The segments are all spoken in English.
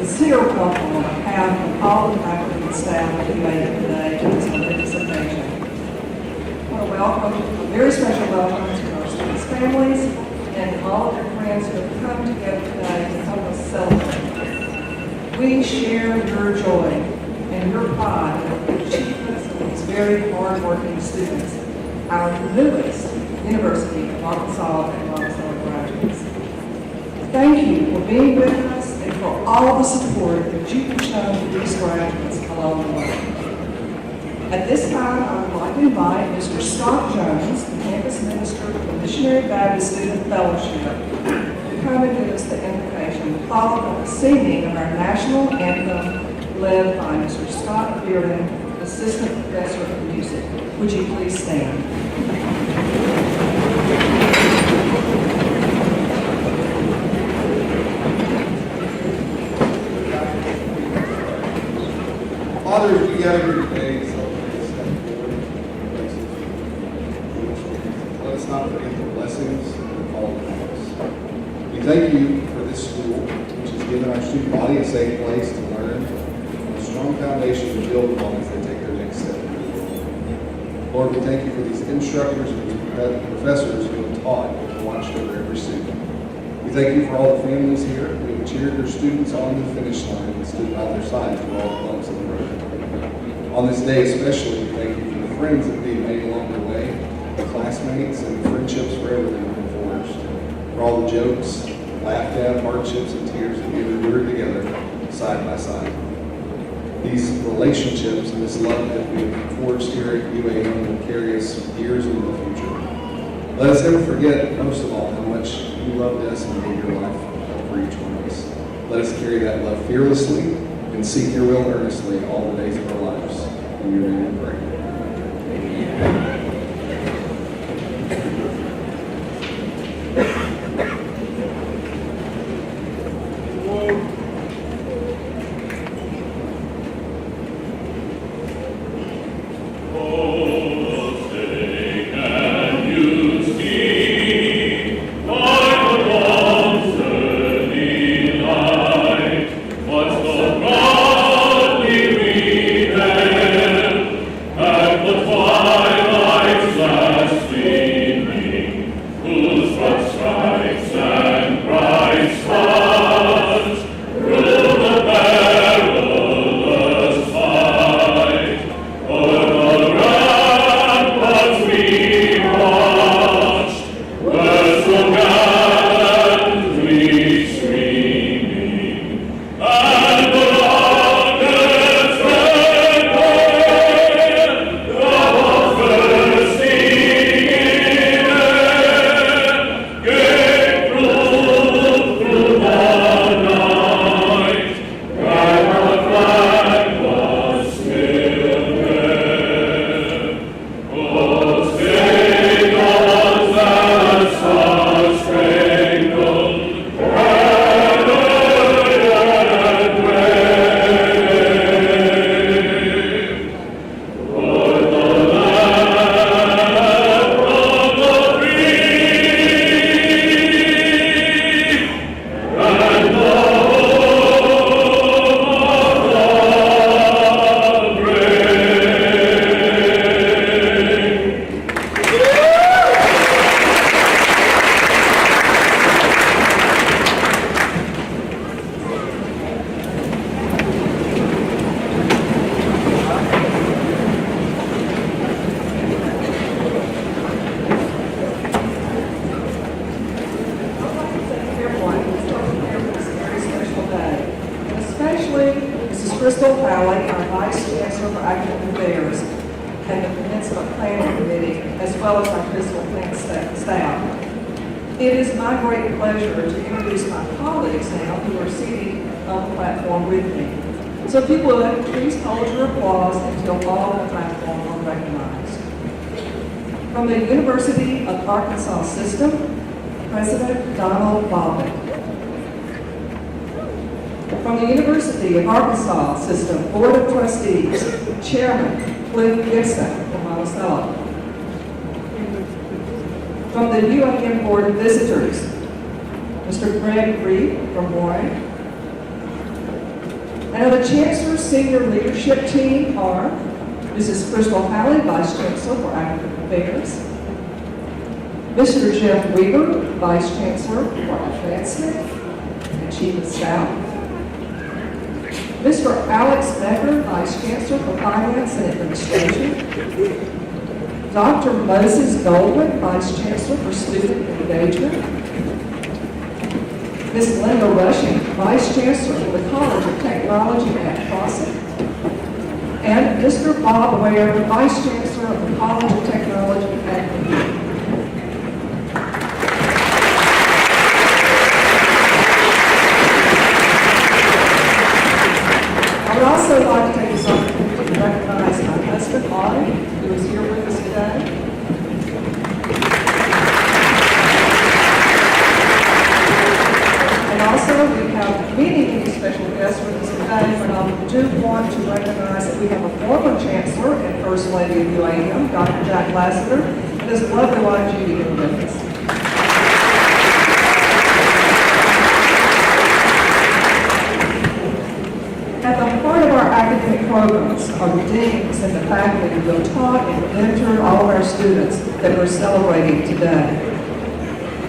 sincere welcome on behalf of all the faculty and staff who made it today to this momentous occasion. I want to welcome, a very special welcome to our students' families and all of their friends who have come together today to help us celebrate. We share your joy and your pride in the achievements of these very hard-working students, our newest University of Arkansas and Arkansas graduates. Thank you for being with us and for all the support that you have shown to these graduates along the way. At this time, I would like to invite Mr. Scott Jones, the campus minister of the Missionary Baptist Student Fellowship, to come and give us the invocation, followed by the singing of our national anthem led by Mr. Scott Bearden, Assistant Professor of Music. Would you please stand? Father, as we gather here today, let us not forget the blessings that fall upon us. We thank you for this school, which has given our student body a safe place to learn and a strong foundation to build upon as they take their next step. Lord, we thank you for these instructors and professors who have taught and watched over every student. We thank you for all the families here who have cheered their students on the finish line and stood by their sides through all the bumps of the road. On this day especially, we thank you for the friends that we made along the way, the classmates, and the friendships forever that have been forged, for all the jokes, laughed at, hardships, and tears that we endured together, side by side. These relationships and this love that we have forged here at UAM will carry us years into the future. Let us never forget, most of all, how much you loved us and gave your life for each one of us. Let us carry that love fearlessly and seek your will earnestly all the days of our lives. In your name we pray. It is my great pleasure to introduce my colleagues now who are seated on the platform with me. So if you would, please hold your applause until all on the platform are recognized. From the University of Arkansas System, President Donald Bobbitt. From the University of Arkansas System Board of Trustees, Chairman Cliff Gibson from Monticello. From the UAM Board of Visitors, Mr. Greg Reed from Warren. And of the Chancellor's senior leadership team are Mrs. Crystal Halley, Vice Chancellor for Academic Affairs, Mr. Jeff Weaver, Vice Chancellor for Advancement and Chief of Staff, Mr. Alex Becker, Vice Chancellor for Finance and Administration, Dr. Moses Goldwyn, Vice Chancellor for Student Engagement, Ms. Linda Rushing, Vice Chancellor for the College of Technology at Crossing, and Mr. Bob Ware, Vice Chancellor of the College of Technology at Purdue. I would also like to take this opportunity to recognize my husband, Audie, who is here with us today. And also, we have many special guests with us today, but I do want to recognize that we have a former Chancellor and First Lady of UAM, Dr. Jack Lassiter, and his lovely wife, Judy, here with us. At the heart of our academic programs are the deans and the faculty who have taught and mentored all of our students that we're celebrating today.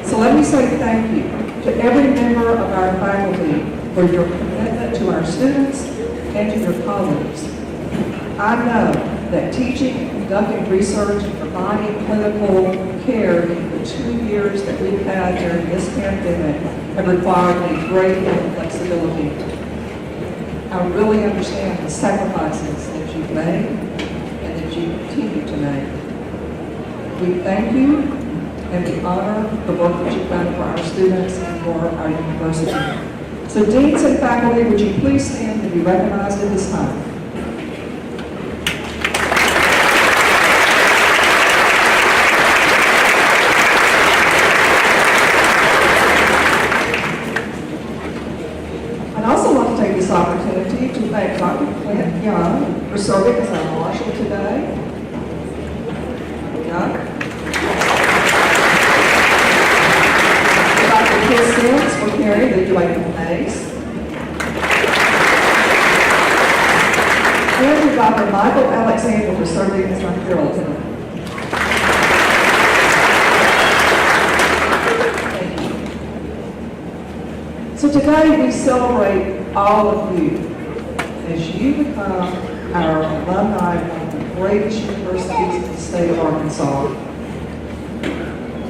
So let me say thank you to every member of our faculty for your commitment to our students and to your colleagues. I know that teaching and conducting research and providing clinical care in the 2 years that we've had during this pandemic have required a great deal of flexibility. I really understand the sacrifices that you've made and that you continue to make. We thank you and we honor the work that you've done for our students and for our university. So deans and faculty, would you please stand and be recognized at this time? I'd also like to take this opportunity to thank Dr. Clint Young for serving as our marshal today. Young. Dr. Chris Sims for carrying the UAM mace. And to Dr. Michael Alexander for serving as our herald today. Thank you. So today we celebrate all of you as you become our alumni of the greatest universities in the state of Arkansas.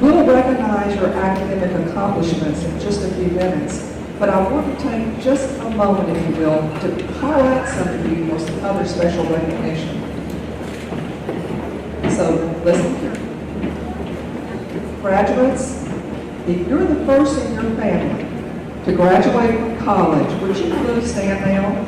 We'll recognize your academic accomplishments in just a few minutes, but I want to take just a moment, if you will, to call out some of you for some other special recognition. So listen here. Graduates, if you're the first in your family to graduate from college, would you please stand now?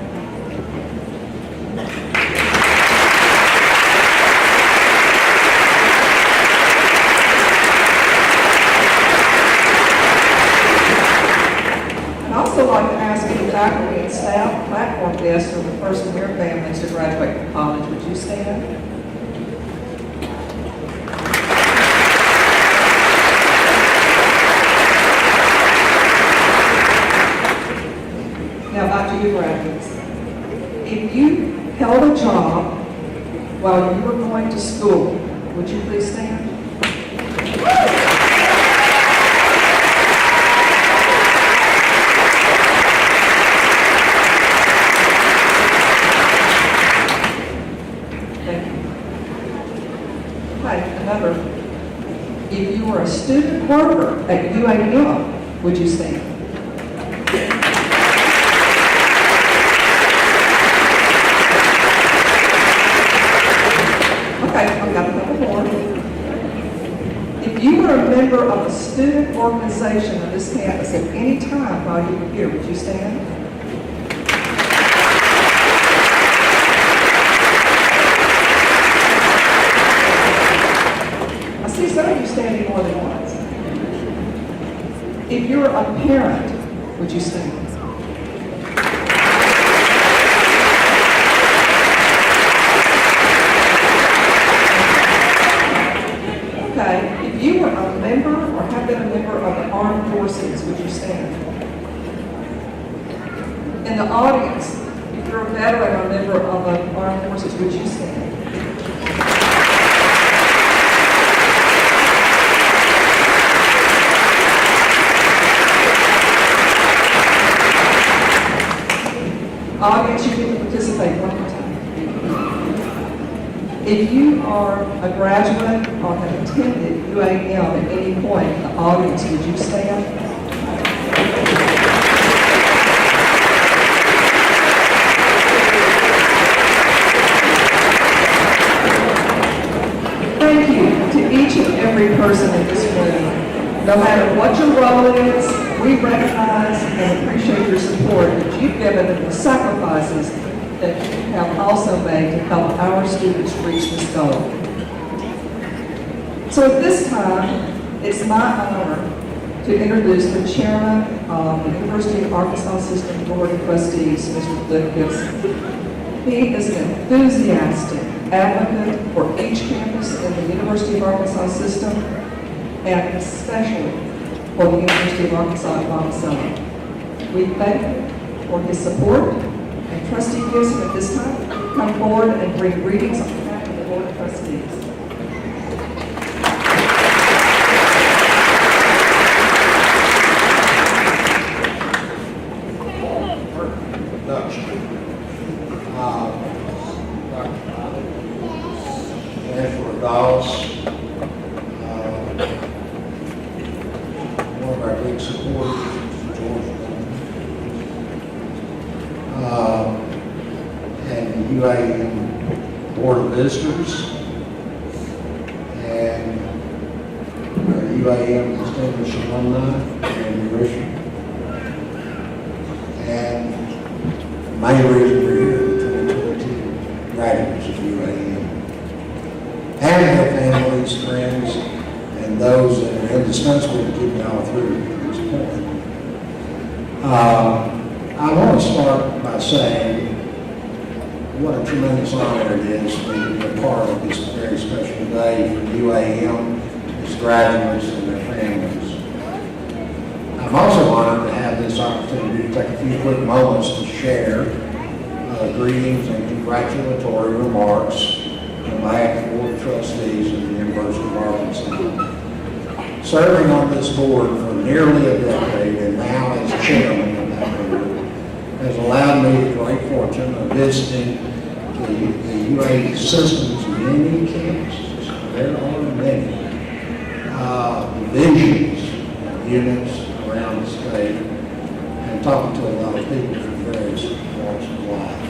I'd also like to ask any faculty and staff, platform guests, or the first in your families to graduate from college. Would you stand? Now back to you, graduates. If you held a job while you were going to school, would you please stand? Another, if you were a student worker at UAM, would you stand? Okay, I've got a couple more. If you were a member of a student organization on this campus at any time while you were here, would you stand? Some of you standing more than once. If you're a parent, would you stand? Okay, if you were a member or have been a member of the armed forces, would you stand? In the audience, you're a veteran or a member of the armed forces, would you stand? Audience, you get to participate one more time. If you are a graduate or have attended UAM at any point, the audience, would you stand? Thank you to each and every person in this room. No matter what your role is, we recognize and appreciate your support that you've given and the sacrifices that you have also made to help our students reach this goal. So at this time, it's my honor to introduce the chairman of the University of Arkansas System Board of Trustees, Mr. Cliff Gibson. He is an enthusiastic advocate for each campus in the University of Arkansas system, and especially for the University of Arkansas at Monticello. We thank him for his support, and Trustee Gibson at this time come forward and bring greetings on behalf of the Board of Trustees. One of our big supporters, George, and the UAM Board of Visitors, and our UAM Distinguished Alumni, and Richard. And the main reason we're here in 2022, graduates of UAM, and their families, friends, and those that are indispensable to keep y'all through to this point. I want to start by saying what a tremendous honor it is for me to be a part of this very special day for UAM, its graduates, and their families. I'm also honored to have this opportunity to take a few quick moments to share greetings and congratulatory remarks on behalf of the Board of Trustees of the University of Arkansas. Serving on this board for nearly a decade and now as chairman of that board has allowed me the great fortune of visiting the UA system's many campuses. There are many divisions, units around the state, and talking to a lot of people from various walks of life.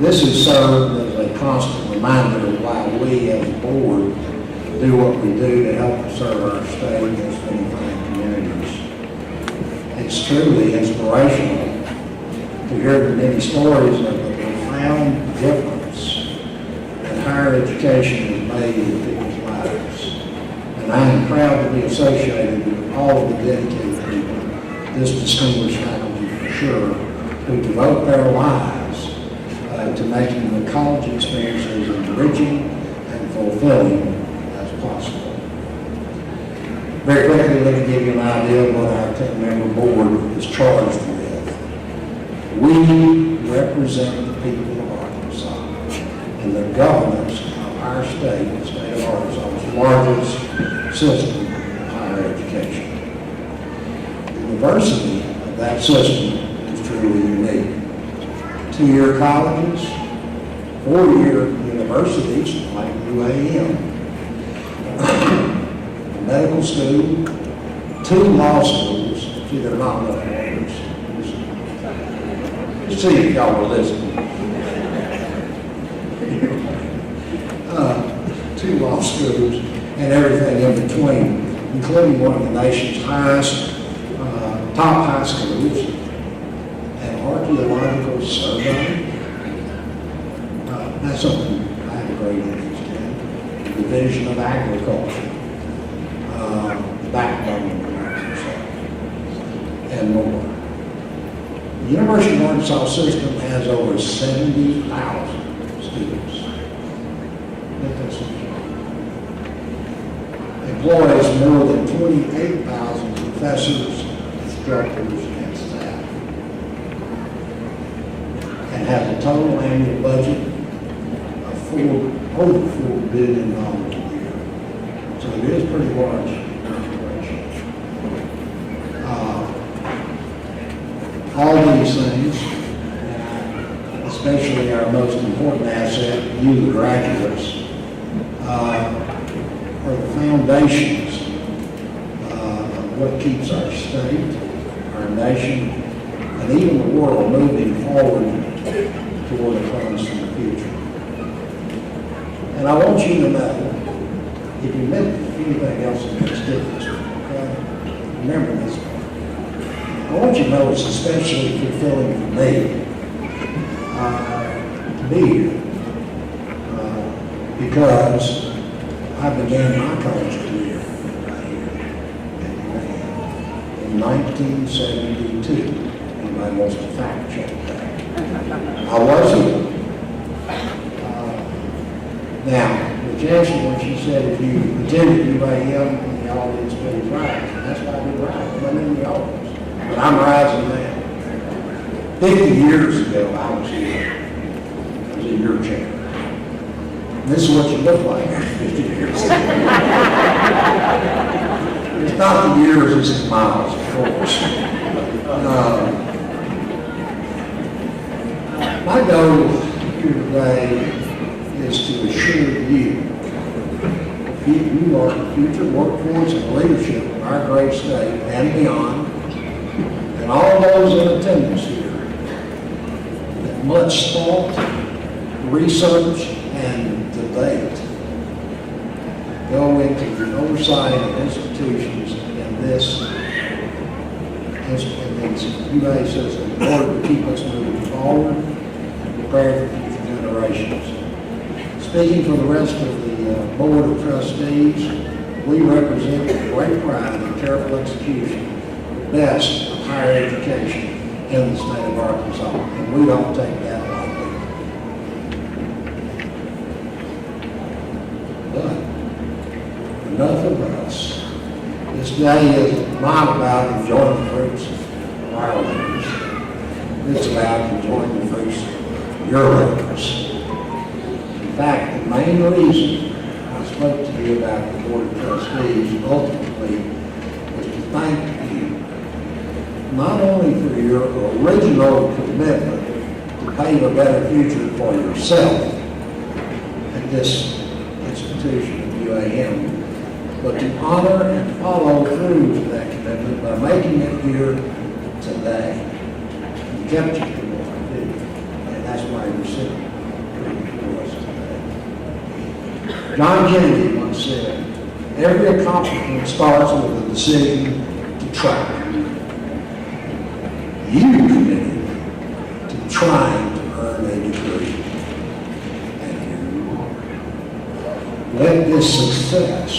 This has served as a constant reminder of why we as a board do what we do to help serve our state and its many fine communities. It's truly inspirational to hear the many stories of the profound difference that higher education has made in people's lives. And I am proud to be associated with all of the dedicated people, this distinguished faculty for sure, who devote their lives to making the college experiences enriching and fulfilling as possible. Very quickly, let me give you an idea of what our 10-member board is charged with. We represent the people of Arkansas and the governance of our state, the state of Arkansas's largest system of higher education. The diversity of that system is truly unique. 2-year colleges, 4-year universities like UAM, a medical school, 2 law schools. See, they're not enough lawyers. Just see if y'all were listening. 2 law schools and everything in between, including one of the nation's highest, top high schools, an archaeological survey. That's something I have a great interest in. The Division of Agriculture, backbone of Arkansas, and more. The University of Arkansas system has over 70,000 students. Employs more than 28,000 professors, instructors, and staff. and has a total annual budget of over $4 billion a year. So it is pretty large operation. All these things, especially our most important asset, you, the graduates, are the foundations of what keeps our state, our nation, and even the world moving forward toward a promising future. And I want you to know, if you meant anything else that makes difference, okay, remember this one. I want you to know it's especially fulfilling for me to be here because I began my college career right here in 1972. Anybody wants to fact check that? I was here. Now, the Jackson, when she said if you attended UAM in the audience, please rise. And that's why we rise. I'm in the audience. But I'm rising now. 50 years ago, I was here. I was in your chair. This is what you look like after 50 years. It's not the years, it's the miles, of course. My goal here today is to assure you are the future workforce and leadership of our great state and beyond, and all those in attendance here, that much thought, research, and debate go into the oversight of institutions in this UA system in order to keep us moving forward and prepare for future generations. Speaking for the rest of the Board of Trustees, we represent with great pride and careful execution the best of higher education in the state of Arkansas, and we don't take that lightly. But enough of us. This day is not about enjoying the fruits of our labors. It's about enjoying the fruits of your labors. In fact, the main reason I spoke to you about the Board of Trustees ultimately was to thank you not only for your original commitment to pave a better future for yourself at this institution of UAM, but to honor and follow through to that commitment by making it here today. You kept your commitment, didn't you? And that's why you're sitting here before us today. John Kennedy once said, every accomplishment starts with a decision to try. You committed to trying to earn a degree, and here you are. Let this success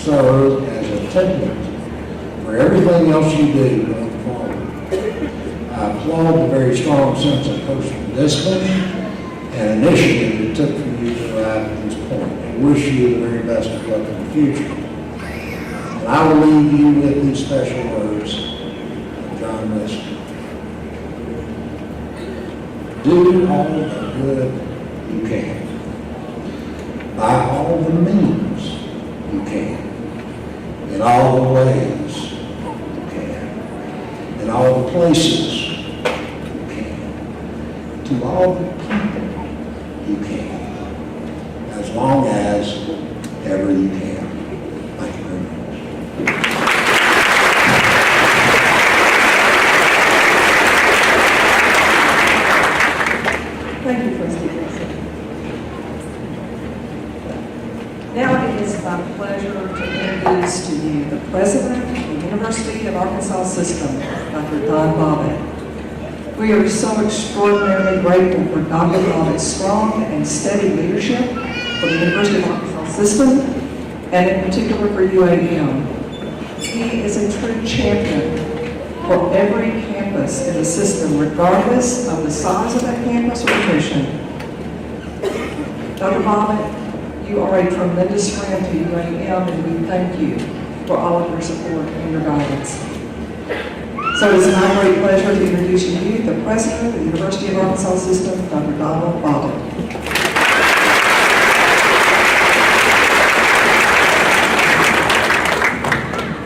serve as a template for everything else you do going forward. I applaud the very strong sense of personal discipline and initiative it took for you to arrive at this point, and wish you the very best of luck in the future. And I will leave you with these special words of John Lester. Do all the good you can, by all the means you can, in all the ways you can, in all the places you can, to all the people you can, as long as ever you can. Thank you very much. Thank you, Trustee Wilson. Now it is my pleasure to introduce to you the President of the University of Arkansas System, Dr. Don Bobbitt. We are so extraordinarily grateful for Dr. Bobbitt's strong and steady leadership for the University of Arkansas System, and in particular for UAM. He is a true champion for every campus in the system, regardless of the size of that campus or mission. Dr. Bobbitt, you are a tremendous friend to UAM, and we thank you for all of your support and your guidance. So it's my great pleasure to introduce to you the President of the University of Arkansas System, Dr. Donald Baldwin.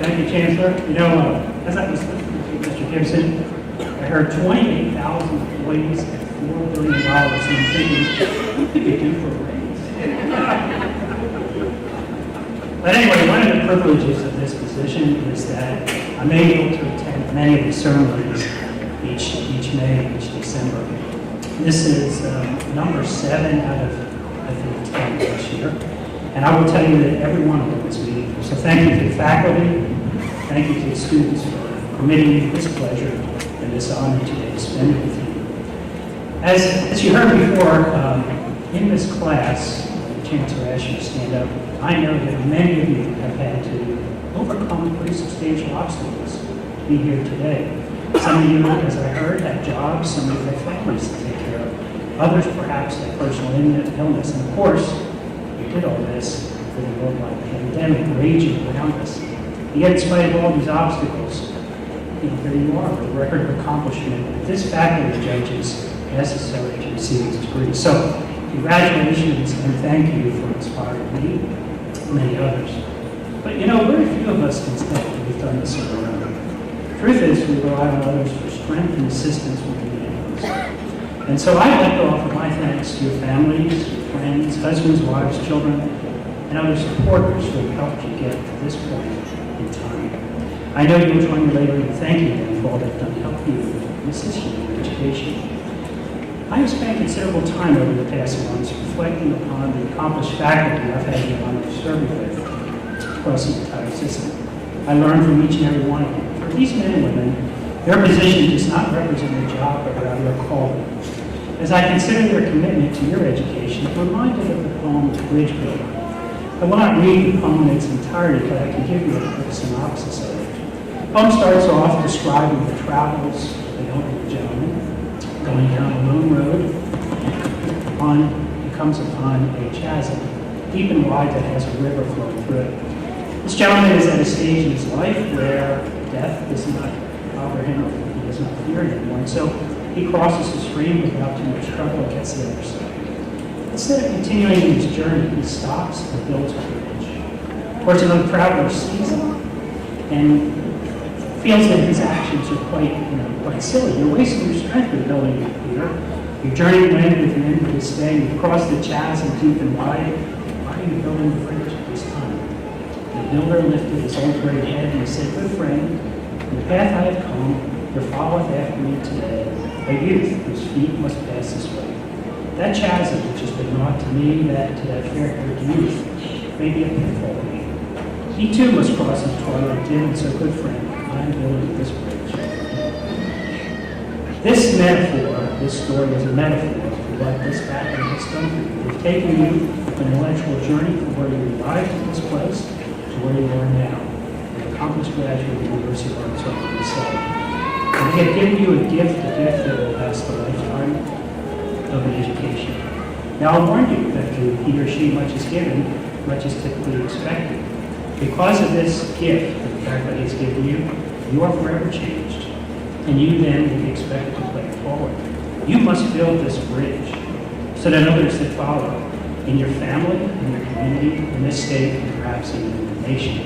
Thank you, Chancellor. You know, as I was listening to Mr. Gibson, I heard 28,000 employees at $4 billion, and I'm thinking, what could you do for a raise? But anyway, one of the privileges of this position is that I'm able to attend many of the ceremonies each May, each December. This is number 7 out of, I think, 10 this year. And I will tell you that every one of them is meaningful. So thank you to the faculty, thank you to the students for permitting me this pleasure and this honor today to spend it with you. As you heard before, in this class, the Chancellor asked you to stand up. I know that many of you have had to overcome pretty substantial obstacles to be here today. Some of you, as I heard, have jobs, some of you have families to take care of. Others perhaps have personal illness. And of course, we did all this with a worldwide pandemic raging around us. Yet in spite of all these obstacles, here you are with a record of accomplishment with this faculty of judges necessary to receive this degree. So, congratulations and thank you for inspiring me and many others. But you know, very few of us can say that we've done this on our own. The truth is, we rely on others for strength and assistance when we need those. And so I'd like to offer my thanks to your families, your friends, husbands, wives, children, and other supporters who have helped you get to this point in time. I know you'll join me later in thanking them for all they've done to help you and assist you in your education. I have spent considerable time over the past months reflecting upon the accomplished faculty I've had the honor of serving with across the entire system. I learned from each and every one of them. For these men and women, their position does not represent their job, but rather a calling. As I consider their commitment to your education, I'm reminded of the poem Bridge Builder. I will not read the poem in its entirety, but I can give you a quick synopsis of it. The poem starts off describing the travels of an elderly gentleman going down a lone road. He comes upon a chasm, deep and wide, that has a river flowing through it. This gentleman is at a stage in his life where death does not bother him, or he does not fear it anymore. And so he crosses the stream without too much trouble and gets to the other side. Instead of continuing his journey, he stops and builds a bridge. Of course, another traveler sees him and feels that his actions are quite silly. You're wasting your strength in building it here. Your journey went with the end of this day. You've crossed the chasm deep and wide. Why are you building the bridge at this time? The builder lifted his old gray head and he said, "Good friend, in the path I have come, there followeth after me today a youth whose feet must pass this way. That chasm which has been wrought to me, that to that fair-haired youth, may be a pitfall to me. He too must cross his twilight dim, and so, good friend, I am building this bridge." This metaphor, this story is a metaphor for what this faculty has done for you. They've taken you on an intellectual journey from where you arrived at this place to where you are now, an accomplished graduate of the University of Arkansas. And they have given you a gift that will last a lifetime of an education. Now, I'll warn you that to he or she much is given, much is typically expected. Because of this gift that the faculty has given you, you are forever changed, and you then will be expected to play it forward. You must build this bridge so that others that follow in your family, in your community, in this state, and perhaps even in the nation.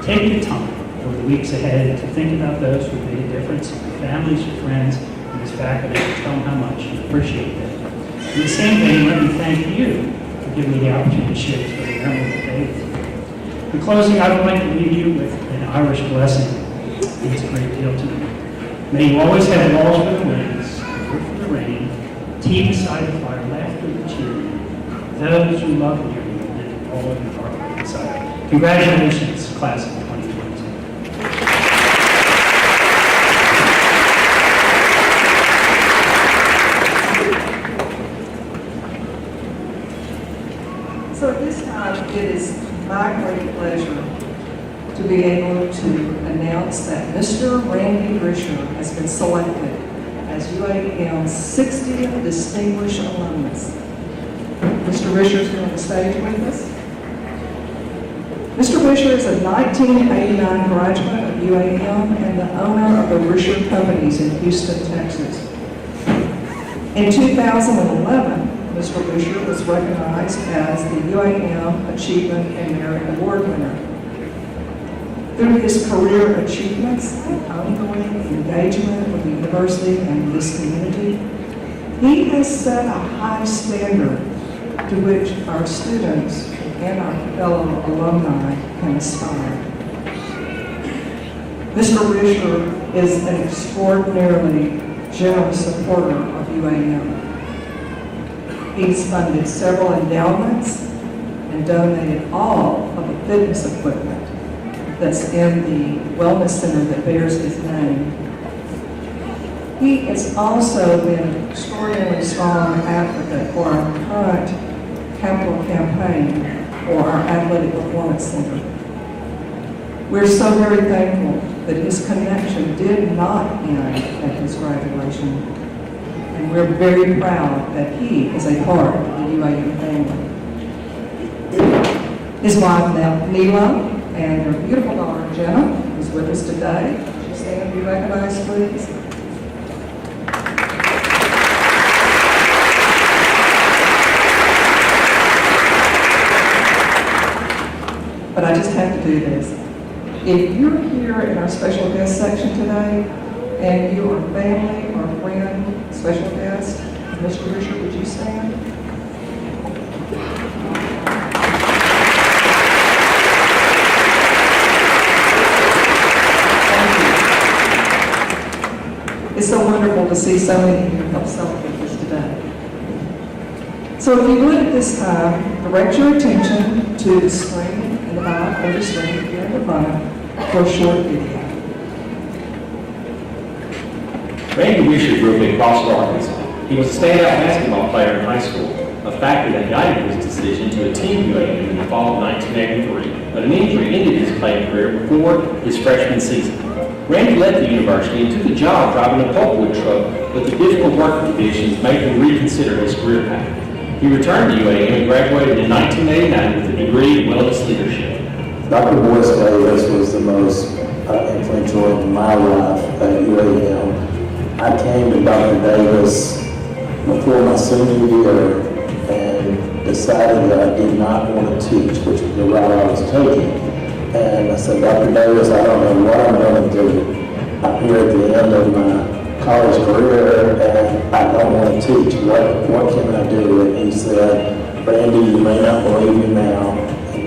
Take the time over the weeks ahead to think about those who made a difference, your families, your friends, and this faculty, and tell them how much you appreciate them. In the same vein, let me thank you for giving me the opportunity to share this very memorable day with you. In closing, I would like to leave you with an Irish blessing. It means a great deal to me. May you always have walls for the winds, wood for the rain, tea beside the fire, laughter to cheer you, those who love you, and all of your heart inside. Congratulations, class of 2022. So at this time, it is my great pleasure to be able to announce that Mr. Randy Risher has been selected as UAM's 60th Distinguished Alumnus. Mr. Risher is here on the stage with us. Mr. Risher is a 1989 graduate of UAM and the owner of the Risher Companies in Houston, Texas. In 2011, Mr. Risher was recognized as the UAM Achievement and Merit Award winner. Through his career achievements and ongoing engagement with the university and this community, he has set a high standard to which our students and our fellow alumni can aspire. Mr. Risher is an extraordinarily generous supporter of UAM. He's funded several endowments and donated all of the fitness equipment that's in the wellness center that bears his name. He has also been an extraordinarily strong advocate for our current capital campaign for our Athletic Performance Center. We're so very thankful that his connection did not end at his graduation, and we're very proud that he is a part of the UAM family. His wife, Neela, and their beautiful daughter, Jenna, is with us today. She's stand to be recognized, please. But I just have to do this. If you're here in our special guest section today, and you are family or friend, special guest, Mr. Risher, would you stand? It's so wonderful to see so many of you help celebrate this today. So if you would at this time, direct your attention to the screen in the back or the screen here in the front for a short video. Randy Risher grew up in Crossville, Arkansas. He was a standout basketball player in high school, a factor that guided his decision to attend UAM in the fall of 1983, but an injury ended his playing career before his freshman season. Randy left the university and took a job driving a pulpwood truck, but the difficult working conditions made him reconsider his career path. He returned to UAM and graduated in 1989 with a degree in wellness leadership. Dr. Boyce Davis was the most influential in my life at UAM. I came to Dr. Davis before my senior year and decided that I did not want to teach, which was the route I was taking. And I said, Dr. Davis, I don't know what I'm going to do. I'm here at the end of my college career and I don't want to teach. What can I do? And he said, Randy, you may not believe me now,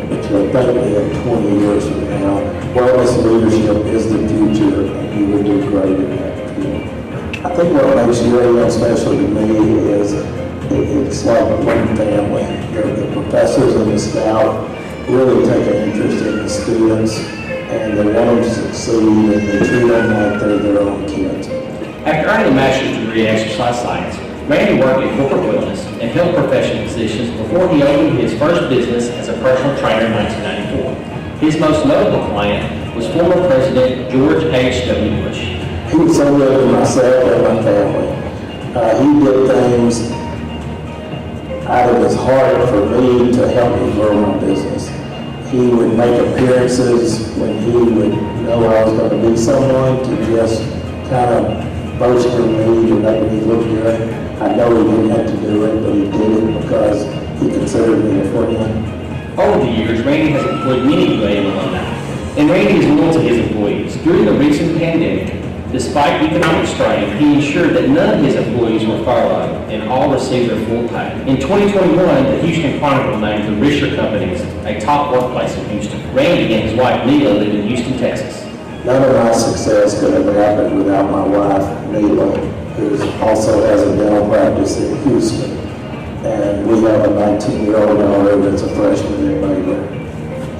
but you'll thank me in 20 years from now. Wellness leadership is the future and you will do great in that field. I think what makes UAM special to me is it's like one family. The professors and the staff really take an interest in the students and they want them to succeed and they treat them like they're their own kids. After earning a master's degree in exercise science, Randy worked in corporate wellness and health professional positions before he opened his first business as a personal trainer in 1994. His most notable client was former President George H.W. Bush. He was so good to myself and my family. He did things out of his heart for me to help me grow my business. He would make appearances when he would know I was going to be someone to just kind of bolster me to make me look good. I know he didn't have to do it, but he did it because he considered me a friend. Over the years, Randy has employed many UAM alumni, and Randy is loyal to his employees. During the recent pandemic, despite economic strain, he ensured that none of his employees were furloughed and all received their full pay. In 2021, the Houston Chronicle named the Risher Companies a top workplace in Houston. Randy and his wife, Neela, live in Houston, Texas. None of my success could have happened without my wife, Neela, who also has a dental practice in Houston. And we have a 19-year-old daughter that's a freshman in Baylor,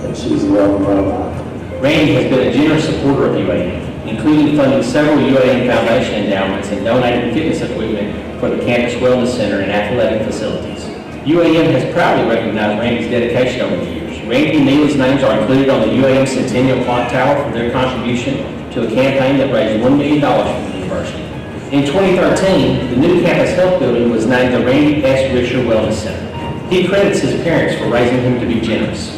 and she's the love of my life. Randy has been a generous supporter of UAM, including funding several UAM Foundation endowments and donating fitness equipment for the campus wellness center and athletic facilities. UAM has proudly recognized Randy's dedication over the years. Randy and Neela's names are included on the UAM Centennial Clock Tower for their contribution to a campaign that raised $1 million for the university. In 2013, the new campus health building was named the Randy S. Risher Wellness Center. He credits his parents for raising him to be generous.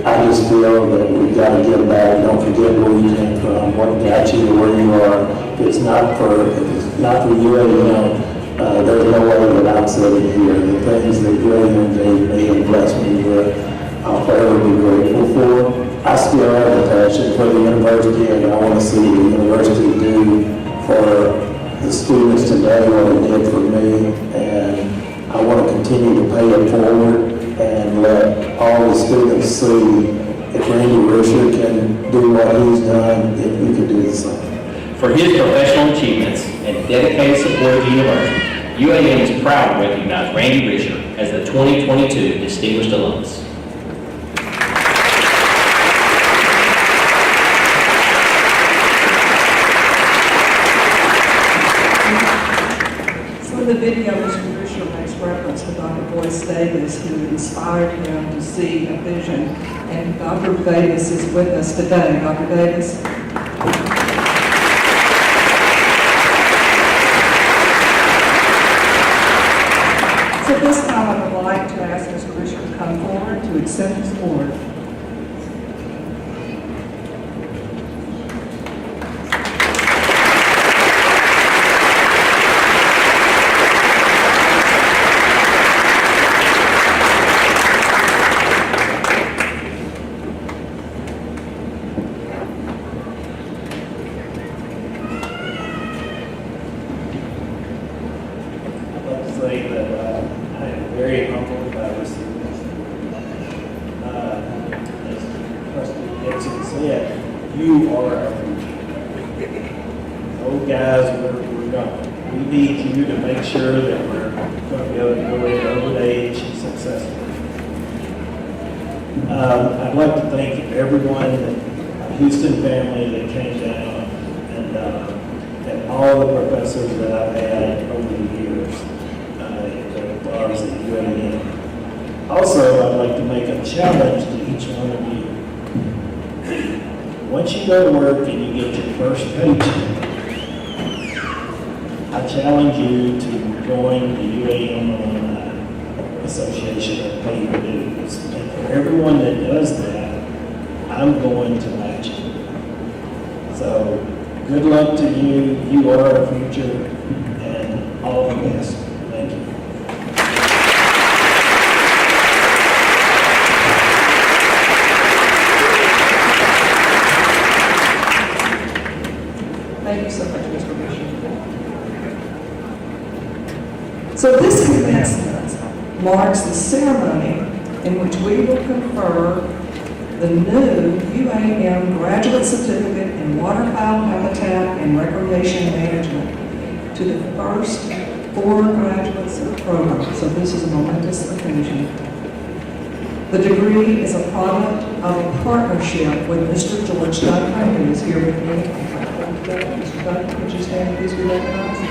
I just feel that we've got to give back. Don't forget where you came from, what got you to where you are. If it's not for UAM, there's no way that I'm sitting here. The things that UAM gave me and blessed me with, I'll forever be grateful for. I still have a passion for the university, and I want to see the university do for the students today what it did for me, and I want to continue to pay it forward and let all the students see if Randy Risher can do what he's done, if we could do the same. For his professional achievements and dedicated support of the university, UAM is proud to recognize Randy Risher as the 2022 Distinguished Alumnus. In the video, Mr. Risher makes reference to Dr. Boyce Davis, who inspired him to see a vision. And Dr. Davis is with us today. Dr. Davis. So at this time, I would like to ask Mr. Risher to come forward to accept his award. Say that I am very humbled by receiving this. As Trustee Dixon said, you are our future. Old guys, we're gone. We need you to make sure that we're going to be able to go into old age successfully. I'd like to thank everyone, the Houston family that came down, and all the professors that I've had over the years. At UAM. Also, I'd like to make a challenge to each one of you. Once you go to work and you get your first paycheck, I challenge you to join the UAM Alumni Association and pay your dues. And for everyone that does that, I'm going to match it. So, good luck to you. You are our future, and all the best. Thank you. Thank you so much, Mr. Risher. So this commencement marks the ceremony in which we will confer the new UAM Graduate Certificate in Waterfowl Habitat and Recreation Management to the first 4 graduates of the program. So this is a momentous occasion. The degree is a product of a partnership with Mr. George Duncan, who is here with me. Mr. Duncan, would you stand, please be recognized?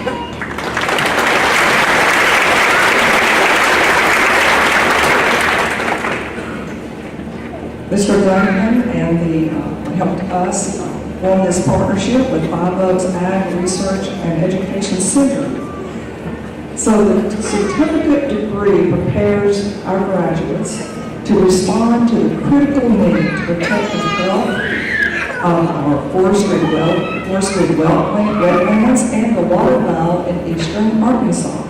Mr. Duncan helped us form this partnership with Five Oaks Ag Research and Education Center. So the certificate degree prepares our graduates to respond to the critical need to protect the health of our forestry wetlands and the waterfowl in eastern Arkansas.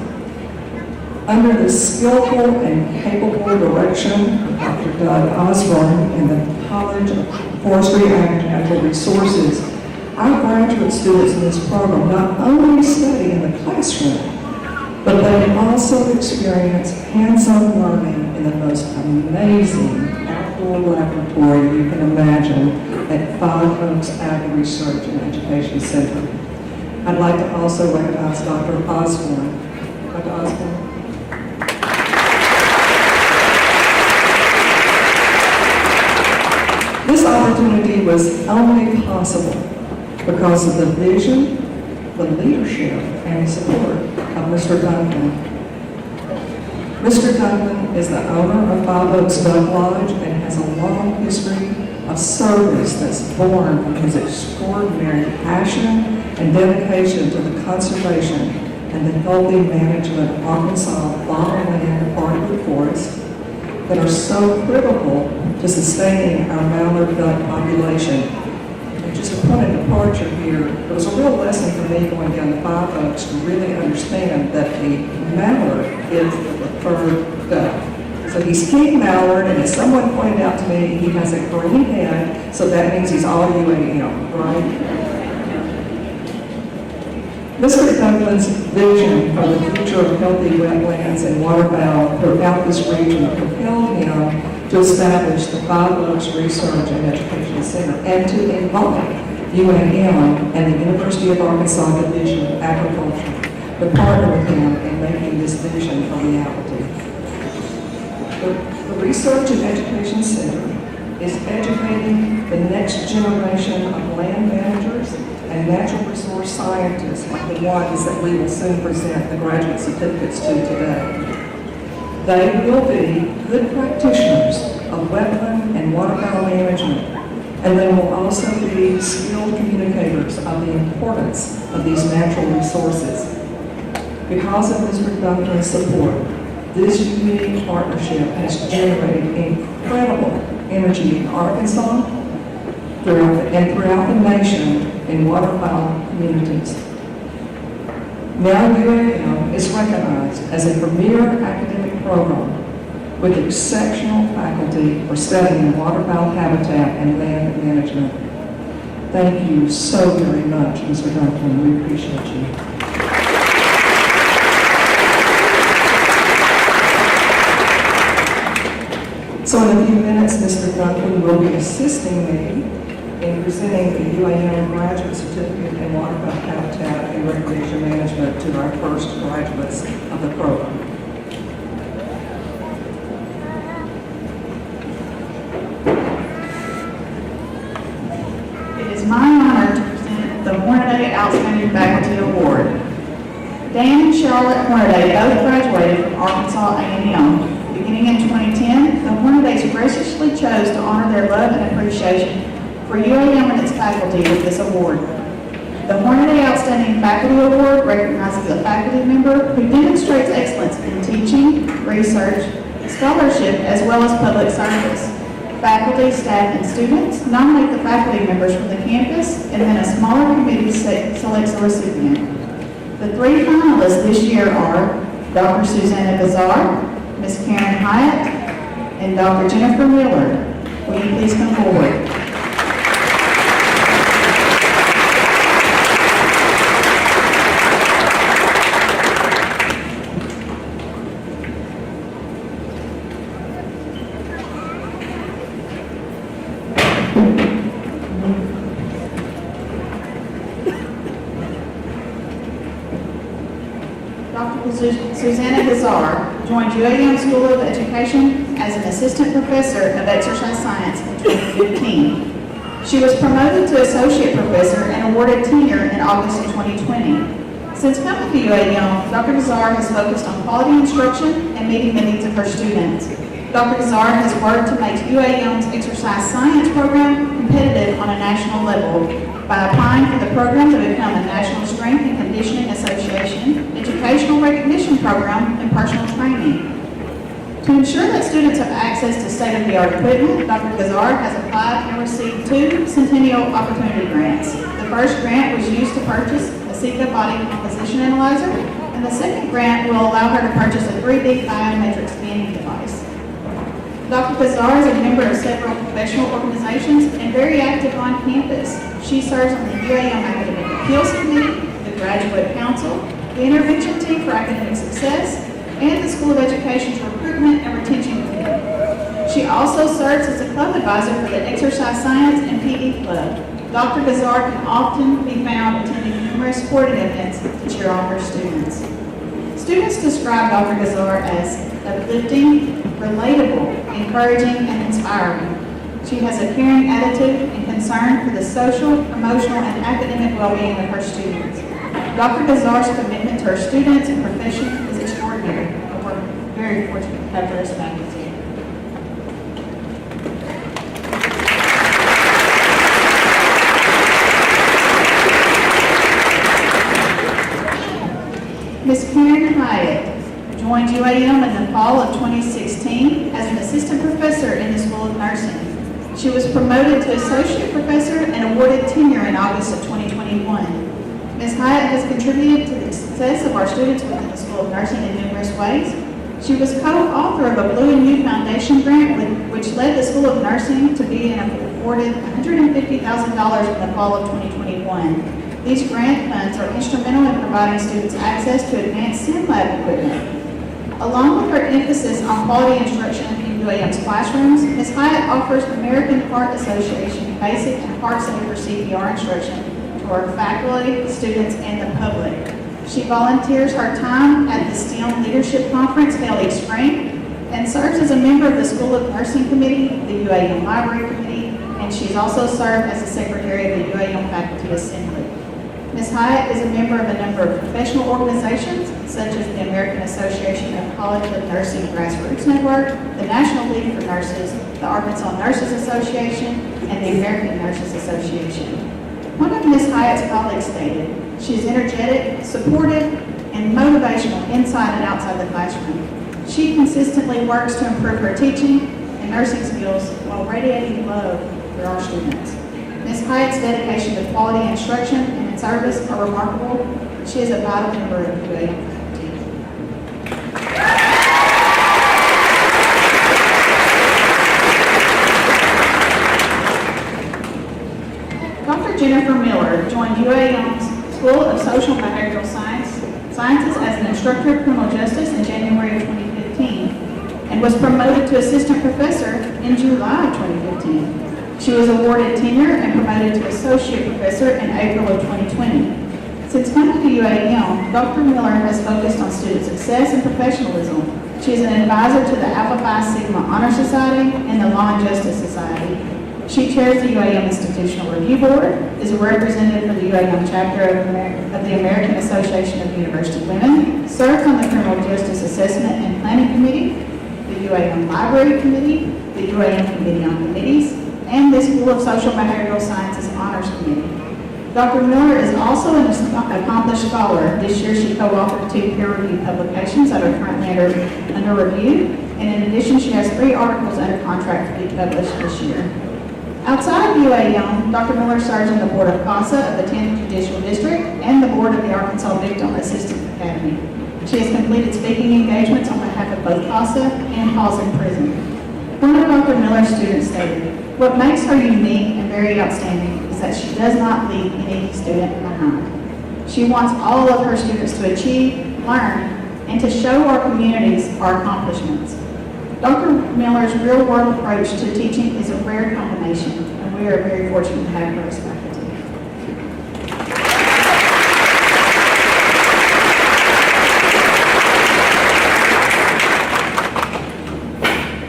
Under the skillful and capable direction of Dr. Doug Osborne in the College of Forestry and Natural Resources, our graduate students in this program not only study in the classroom, but they also experience hands-on learning in the most amazing outdoor laboratory you can imagine at Five Oaks Ag Research and Education Center. I'd like to also recognize Dr. Osborne. Dr. Osborne. This opportunity was only possible because of the vision, the leadership, and support of Mr. Duncan. Mr. Duncan is the owner of Five Oaks Duck Lodge and has a long history of service that's born from his extraordinary passion and dedication to the conservation and the healthy management of Arkansas farmland and hardwood forest. that are so critical to sustaining our mallard duck population. And just a point of departure here, it was a real lesson for me going down to 5 Oaks to really understand that the mallard is the preferred duck. So he's king mallard, and as someone pointed out to me, he has a green head, so that means he's all UAM, right? Mr. Dunklin's vision for the future of healthy wetlands and waterfowl throughout this region propelled him to establish the 5 Oaks Research and Education Center and to invite UAM and the University of Arkansas Division of Agriculture to partner with him in making this vision a reality. The Research and Education Center is educating the next generation of land managers and natural resource scientists like the ones that we will soon present the graduate certificates to today. They will be good practitioners of wetland and waterfowl management, and they will also be skilled communicators of the importance of these natural resources. Because of Mr. Dunklin's support, this unique partnership has generated incredible energy in Arkansas and throughout the nation in waterfowl communities. Now UAM is recognized as a premier academic program with exceptional faculty for studying waterfowl habitat and land management. Thank you so very much, Mr. Dunklin. We appreciate you. So in a few minutes, Mr. Dunklin will be assisting me in presenting the UAM Graduate Certificate in Waterfowl Habitat and Recreation Management to our first graduates of the program. It is my honor to present the Hornaday Outstanding Faculty Award. Dan and Charlotte Hornaday both graduated from Arkansas A&M. Beginning in 2010, the Hornadays graciously chose to honor their love and appreciation for UAM and its faculty with this award. The Hornaday Outstanding Faculty Award recognizes a faculty member who demonstrates excellence in teaching, research, scholarship, as well as public service. Faculty, staff, and students nominate the faculty members from the campus, and then a smaller committee selects a recipient. The 3 finalists this year are Dr. Susanna Bizarre, Ms. Karen Hyatt, and Dr. Jennifer Miller. Will you please come forward? Dr. Susanna Bizarre joined UAM School of Education as an assistant professor of exercise science in 2015. She was promoted to associate professor and awarded tenure in August of 2020. Since coming to UAM, Dr. Bizarre has focused on quality instruction and meeting the needs of her students. Dr. Bizarre has worked to make UAM's exercise science program competitive on a national level by applying for the program to become a National Strength and Conditioning Association, Educational Recognition Program, and Personal Training. To ensure that students have access to state-of-the-art equipment, Dr. Bizarre has applied and received 2 Centennial Opportunity Grants. The first grant was used to purchase a Seika Body Composition Analyzer, and the second grant will allow her to purchase a 3D biometric scanning device. Dr. Bizarre is a member of several professional organizations and very active on campus. She serves on the UAM Academic Appeals Committee, the Graduate Council, the Intervention Team for Academic Success, and the School of Education's Recruitment and Retention Committee. She also serves as a club advisor for the Exercise Science and PE Club. Dr. Bizarre can often be found attending numerous sporting events to cheer on her students. Students describe Dr. Bizarre as uplifting, relatable, encouraging, and inspiring. She has a caring attitude and concern for the social, emotional, and academic well-being of her students. Dr. Bizarre's commitment to her students and profession is extraordinary, and we're very fortunate to have her as faculty. Ms. Karen Hyatt joined UAM in the fall of 2016 as an assistant professor in the School of Nursing. She was promoted to associate professor and awarded tenure in August of 2021. Ms. Hyatt has contributed to the success of our students within the School of Nursing in numerous ways. She was co-author of a Blue and You Foundation grant, which led the School of Nursing to be awarded $150,000 in the fall of 2021. These grant funds are instrumental in providing students access to advanced sim lab equipment. Along with her emphasis on quality instruction in UAM's classrooms, Ms. Hyatt offers American Heart Association basic and heart-saver CPR instruction to our faculty, students, and the public. She volunteers her time at the STEM Leadership Conference held each spring and serves as a member of the School of Nursing Committee, the UAM Library Committee, and she's also served as the secretary of the UAM Faculty Assembly. Ms. Hyatt is a member of a number of professional organizations, such as the American Association of College of Nursing Grassroots Network, the National League for Nurses, the Arkansas Nurses Association, and the American Nurses Association. One of Ms. Hyatt's colleagues stated, she is energetic, supportive, and motivational inside and outside the classroom. She consistently works to improve her teaching and nursing skills while radiating love for our students. Ms. Hyatt's dedication to quality instruction and service are remarkable. She is a vital member of the UAM faculty. Dr. Jennifer Miller joined UAM's School of Social and Behavioral Sciences as an instructor of criminal justice in January of 2015 and was promoted to assistant professor in July of 2015. She was awarded tenure and promoted to associate professor in April of 2020. Since coming to UAM, Dr. Miller has focused on student success and professionalism. She is an advisor to the Alpha Phi Sigma Honor Society and the Law and Justice Society. She chairs the UAM Institutional Review Board, is a representative for the UAM chapter of the American Association of University Women, serves on the Criminal Justice Assessment and Planning Committee, the UAM Library Committee, the UAM Committee on Committees, and the School of Social and Behavioral Sciences Honors Committee. Dr. Miller is also an accomplished scholar. This year she co-authored 2 peer-reviewed publications that are currently under review, and in addition she has 3 articles under contract to be published this year. Outside of UAM, Dr. Miller serves on the board of CASA of the 10th Judicial District and the board of the Arkansas Victim Assistance Academy. She has completed speaking engagements on behalf of both CASA and Halls in Prison. One of Dr. Miller's students stated, "What makes her unique and very outstanding is that she does not leave any student behind. She wants all of her students to achieve, learn, and to show our communities our accomplishments." Dr. Miller's real-world approach to teaching is a rare combination, and we are very fortunate to have her as faculty.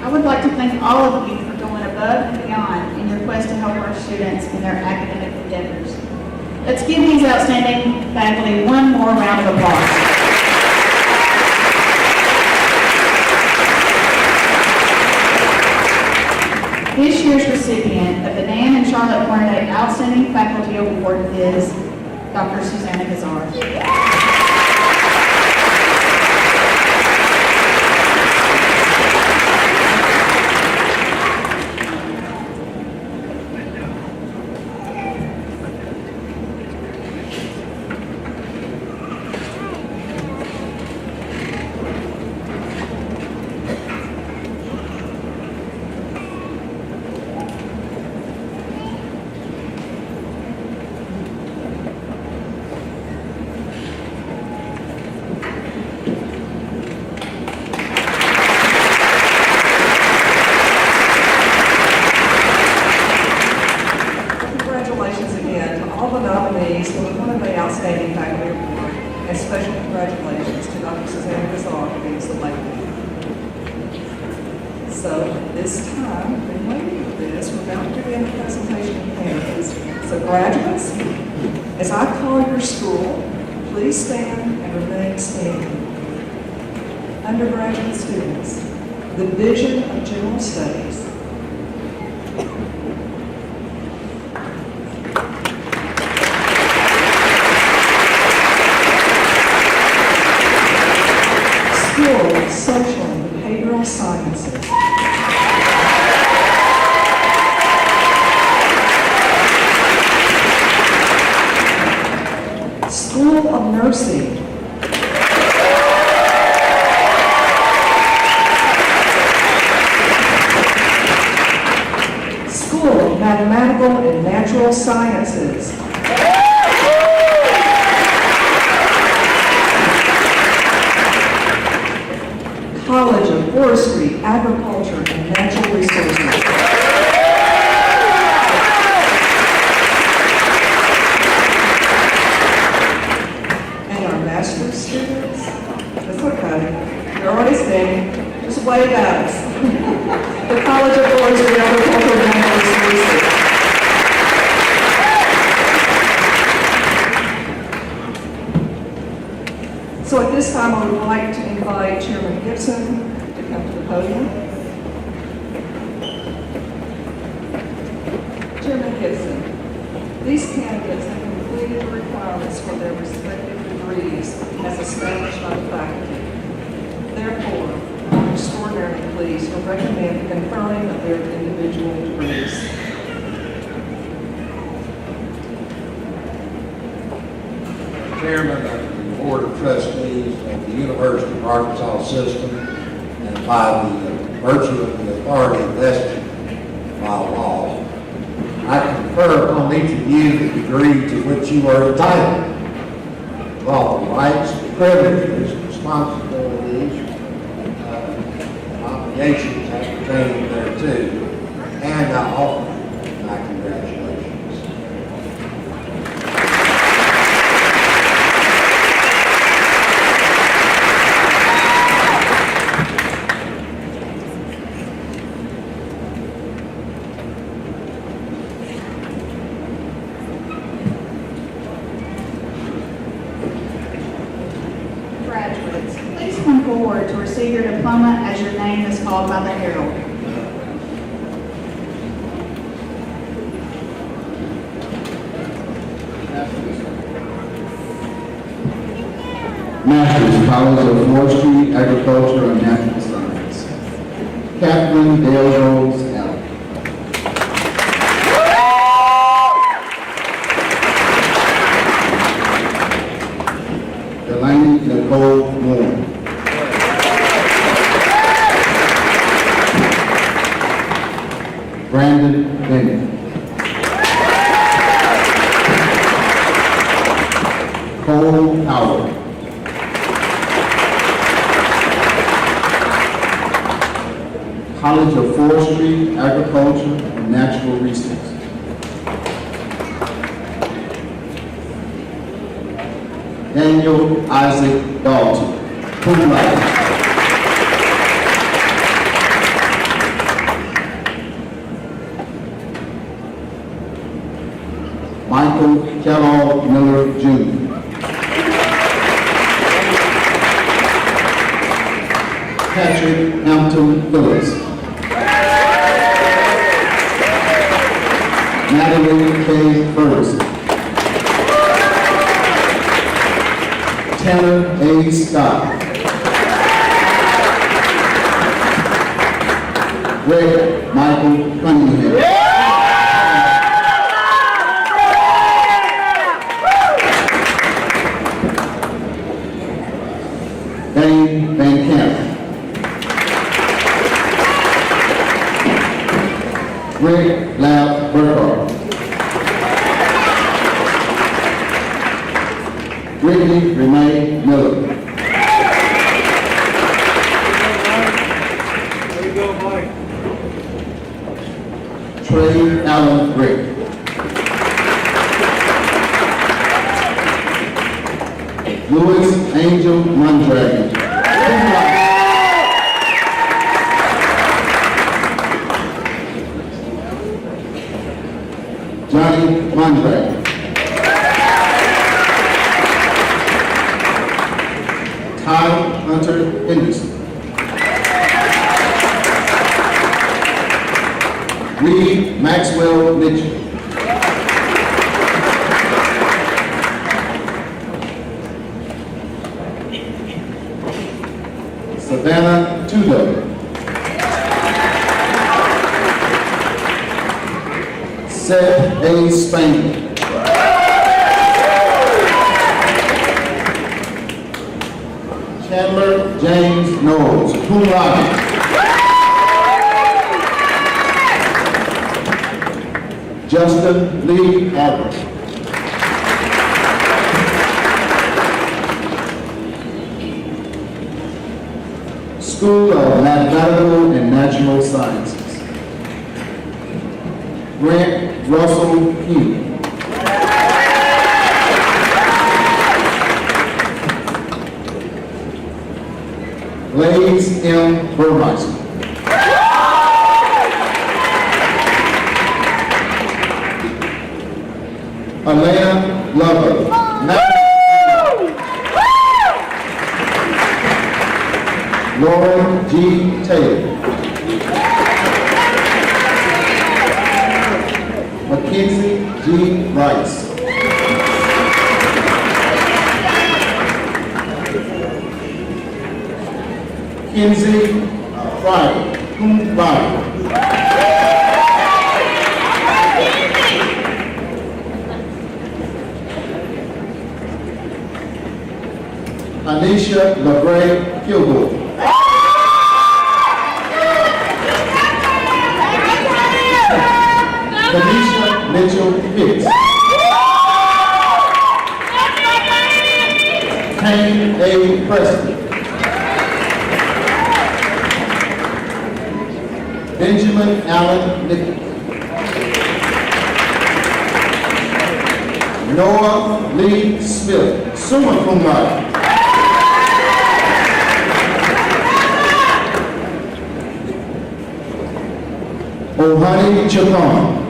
I would like to thank all of you for going above and beyond in your quest to help our students in their academic endeavors. Let's give these outstanding faculty one more round of applause. This year's recipient of the Dan and Charlotte Hornaday Outstanding Faculty Award is Dr. Susanna Hazar. Congratulations again to all the nominees for the Hornaday Outstanding Faculty Award, and special congratulations to Dr. Susanna Hazar for being selected. So at this time, we've been waiting for this. We're about to begin the presentation of candidates. So graduates, as I call your school, please stand and remain standing. Undergraduate students, the Division of General Studies. Skills of Social and Behavioral Sciences. School of Nursing. School of Mathematical and Natural Sciences. College of Forestry, Agriculture, and Natural Resources. And our master's students, that's okay, you're already standing, just wave at us. The College of Forestry, Agriculture, and Natural Resources. So at this time, I would like to invite Chairman Gibson to come to the podium. Chairman Gibson, these candidates have completed the requirements for their respective degrees as established by the faculty. Therefore, I'm extraordinarily pleased to recommend the conferring of their individual degrees. Chairman of the Board of Trustees of the University of Arkansas System, and by the virtue of the authority vested by law, I confer upon each of you the degree to which you are entitled, with all the rights, privileges, responsibilities, and obligations appertaining thereto, and I offer my congratulations. Graduates, please come forward to receive your diploma as your name is called by the herald. Masters, College of Forestry, Agriculture, and Natural Science. Catherine Dale Rose Allen. Delaney Nicole Moore. Brandon Bennett. Cole Howard. College of Forestry, Agriculture, and Natural Resources. Daniel Isaac Dalton, cum laude. Michael Kellogg Miller, Jr. Patrick Hampton Phillips. Natalie K. Ferguson. Tanner A. Scott. Greg Michael Cunningham. Dane Van Camp. Greg Lab Burkhardt. Whitney Renee Miller. There you go, Mike. Trey Allen Rick. Louis Angel Mondragon. Johnny Mondragon. Kyle Hunter Henderson. Reed Maxwell Mitchell. Savannah Tudor. Seth A. Spain. Chandler James Knowles, cum laude. Justin Lee Albert. School of Mathematical and Natural Sciences. Grant Russell King. Blaze M. Burmeister. Elena Lover. Lauren G. Taylor. Mackenzie G. Rice. Kenzie Friday, cum laude. Anisha LeBray Kilgore. Tanisha Mitchell Hicks. Kane A. Preston. Benjamin Allen Nichols. Noah Lee Smith, summa cum laude. Ohani Chacon.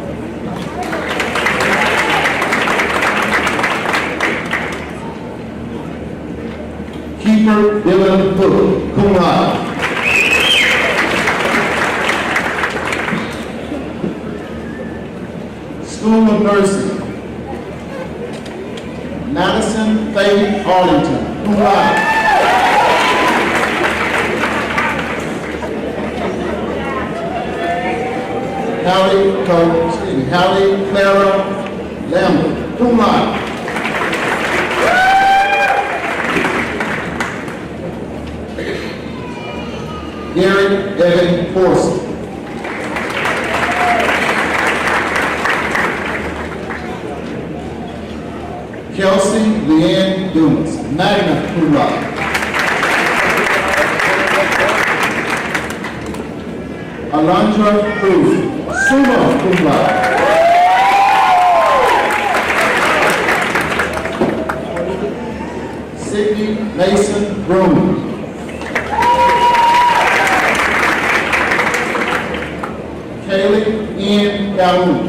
Keeper Dylan Hood, cum laude. School of Nursing. Madison Faye Arlington, cum laude. Hallie Clara Lambert, cum laude. Gary Evan Forsyth. Kelsey Leanne Dumas, magna cum laude. Alondra Cruz, summa cum laude. Sidney Mason Broom. Kaylee Ian Calhoun.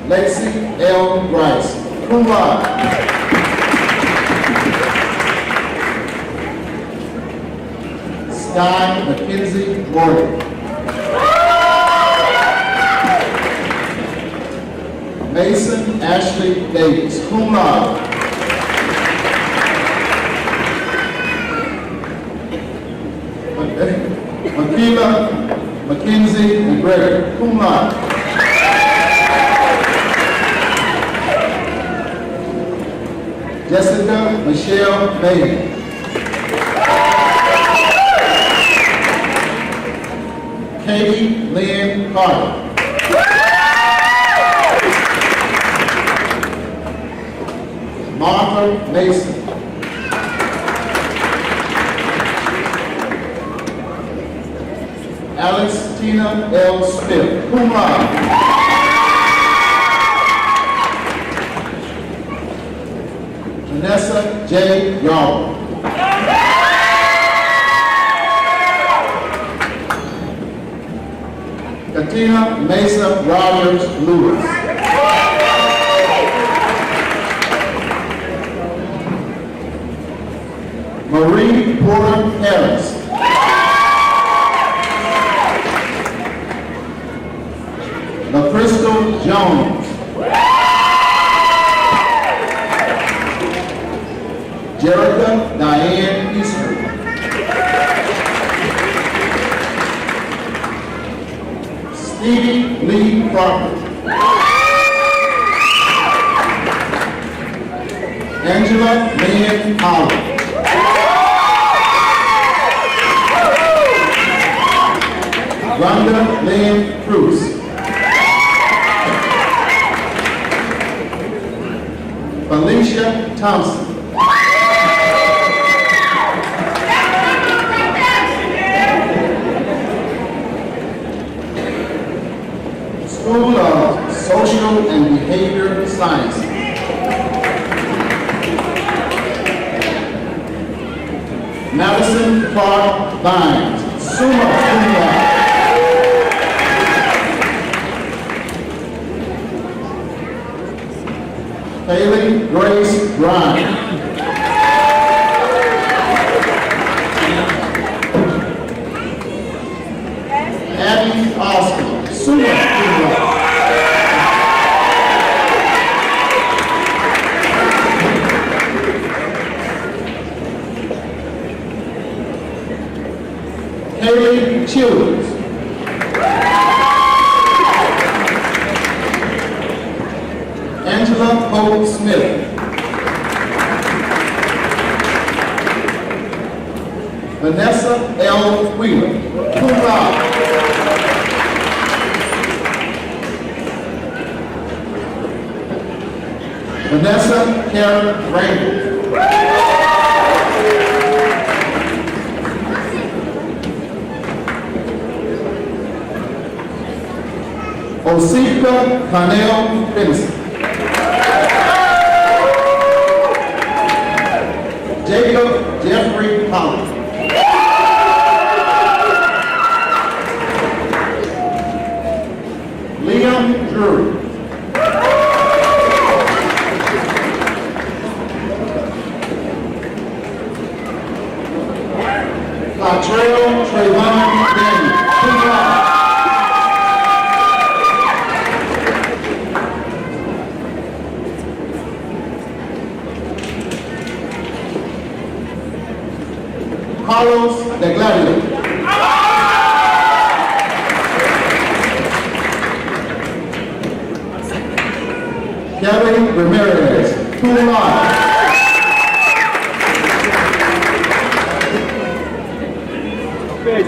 Lexi L. Rice, cum laude. Sky Mackenzie Morgan. Mason Ashley Davis, cum laude. Makila Mackenzie McGregor, cum laude. Jessica Michelle Bailey. Katie Lynn Carter. Martha Mason. Alex Tina L. Smith, cum laude. Vanessa J. Yarwood. Katina Mesa Rogers Lewis. Marie Porter Harris. LaCrystal Jones. Jerica Diane Easter. Stevie Lee Crawford. Angela Lynn Holland. Rhonda Lynn Cruz. Felicia Thompson. School of Social and Behavior Sciences. Madison Clark Vines, summa cum laude. Haley Grace Ryan. Abby Oscar, summa cum laude. Haley Childers. Angela Hope Smith. Vanessa L. Wheeler, cum laude. Vanessa Karen Randall. Osika Connell Benson. Jacob Jeffrey Holland. Liam Drury. Latrell Trayvon Daniel, cum laude. Carlos de Gladio. Kelly Ramirez, cum laude.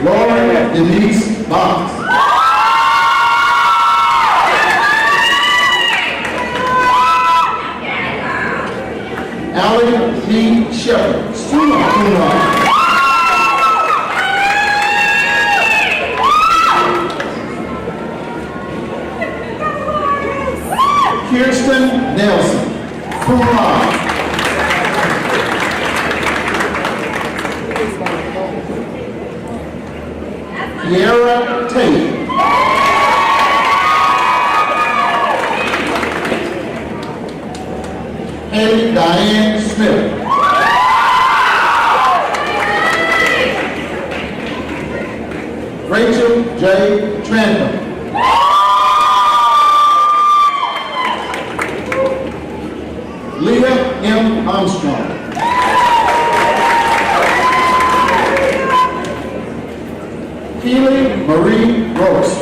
Lauren Denise Box. Allie P. Shepard, summa cum laude. Kirsten Nelson, cum laude. Kiara Tate. Haley Diane Smith. Rachel J. Trantham. Leah M. Armstrong. Keely Marie Rose.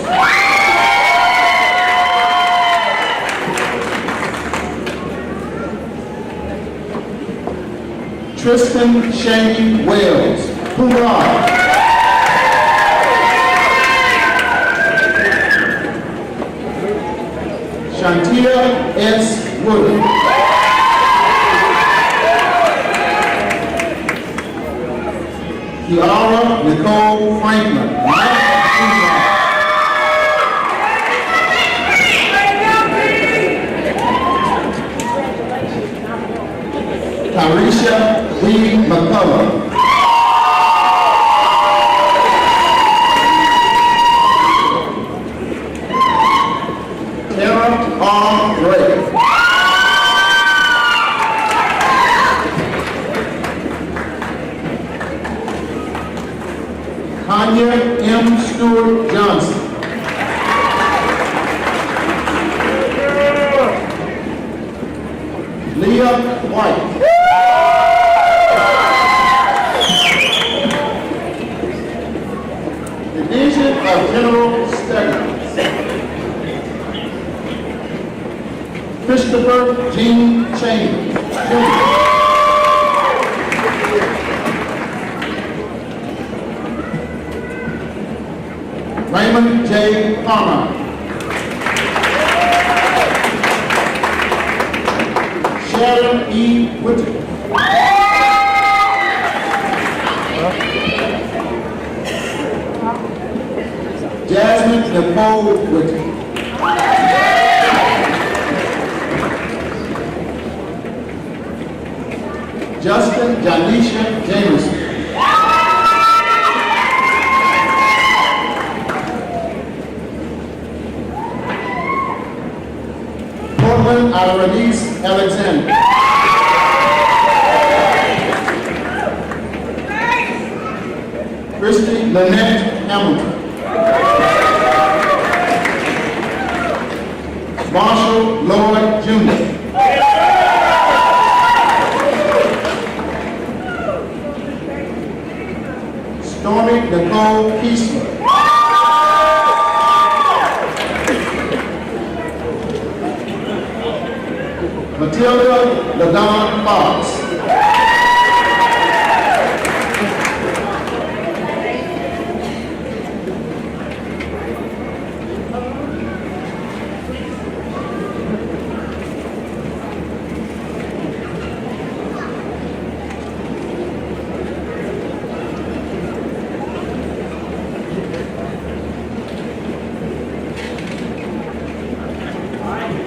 Tristan Shane Wells, cum laude. Shantia S. Wood. Kiara Nicole Franklin. Tarisha B. McCullough. Tara R. Gray. Tanya M. Stewart Johnson. Leah White. of General Studies. Christopher Gene Chambers, Jr. Raymond J. Palmer. Sharon E. Whittaker. Jasmine Nicole Whittaker. Justin Janisha Jameson. Portland Irenese Alexander. Christy Lynette Hamilton. Marshall Lloyd Jr. Stormy Nicole Keesler. Matilda LaDon Fox.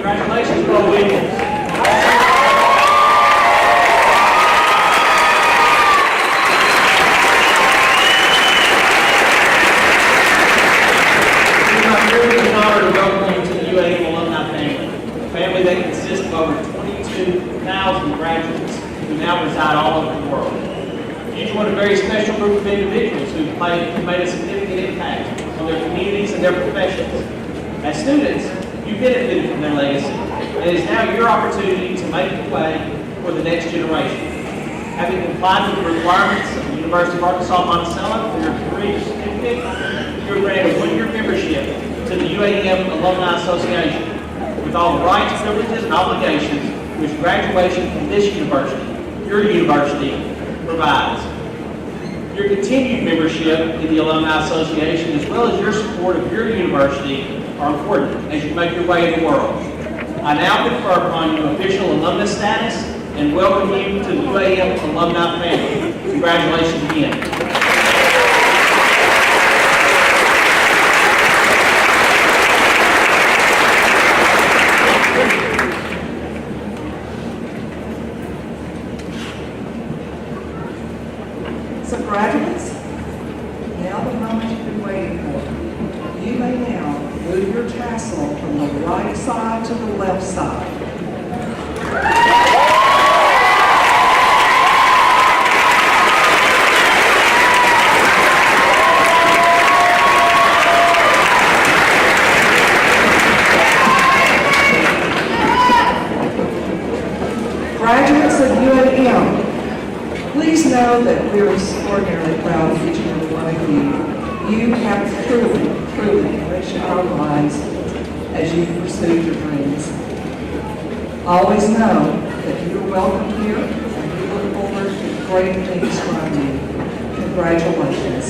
Congratulations, Bo Williams. Honor to welcome you to the UAM alumni family, a family that consists of over 22,000 graduates who now reside all over the world. You join a very special group of individuals who made a significant impact on their communities and their professions. As students, you benefited from their legacy, and it is now your opportunity to make the way for the next generation. Having complied with the requirements of the University of Arkansas Monticello for your career certificate, you are granted a one-year membership to the UAM Alumni Association with all the rights, privileges, and obligations which graduation from this university, your university, provides. Your continued membership in the Alumni Association, as well as your support of your university, are important as you make your way in the world. I now confer upon you official alumnus status and welcome you to the UAM alumni family. Congratulations again. So graduates, now the moment you've been waiting for. You may now move your tassel from the right side to the left side. Graduates of UAM, please know that we are extraordinarily proud of each and every one of you. You have truly enriched our lives as you pursued your dreams. Always know that you are welcome here, and we look forward to great things from you. Congratulations.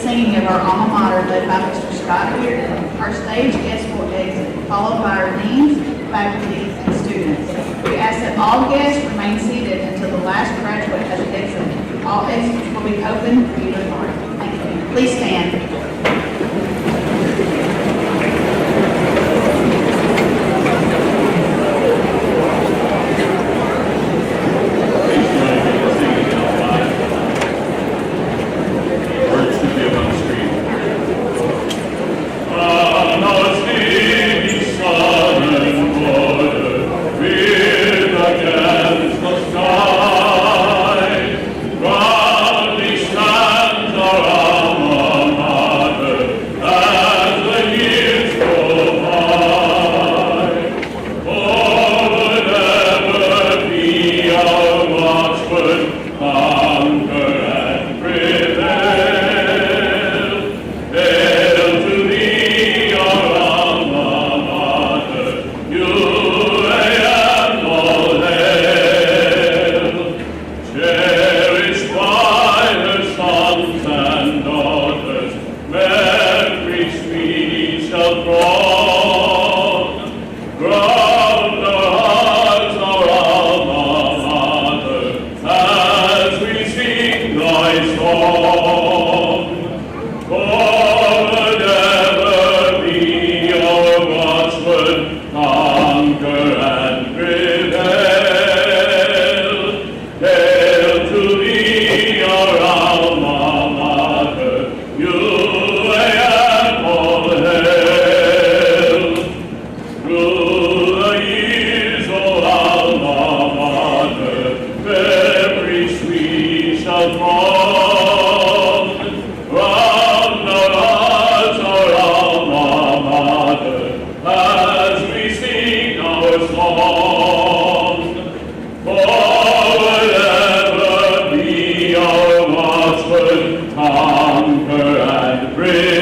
Singing of our alma mater led by Mr. Scott Beard, our stage guests will exit, followed by our deans, faculty, and students. We ask that all guests remain seated until the last graduate has exited. All exits will be open for you to mark. Thank you. Please stand. Proudly stands our alma mater. will.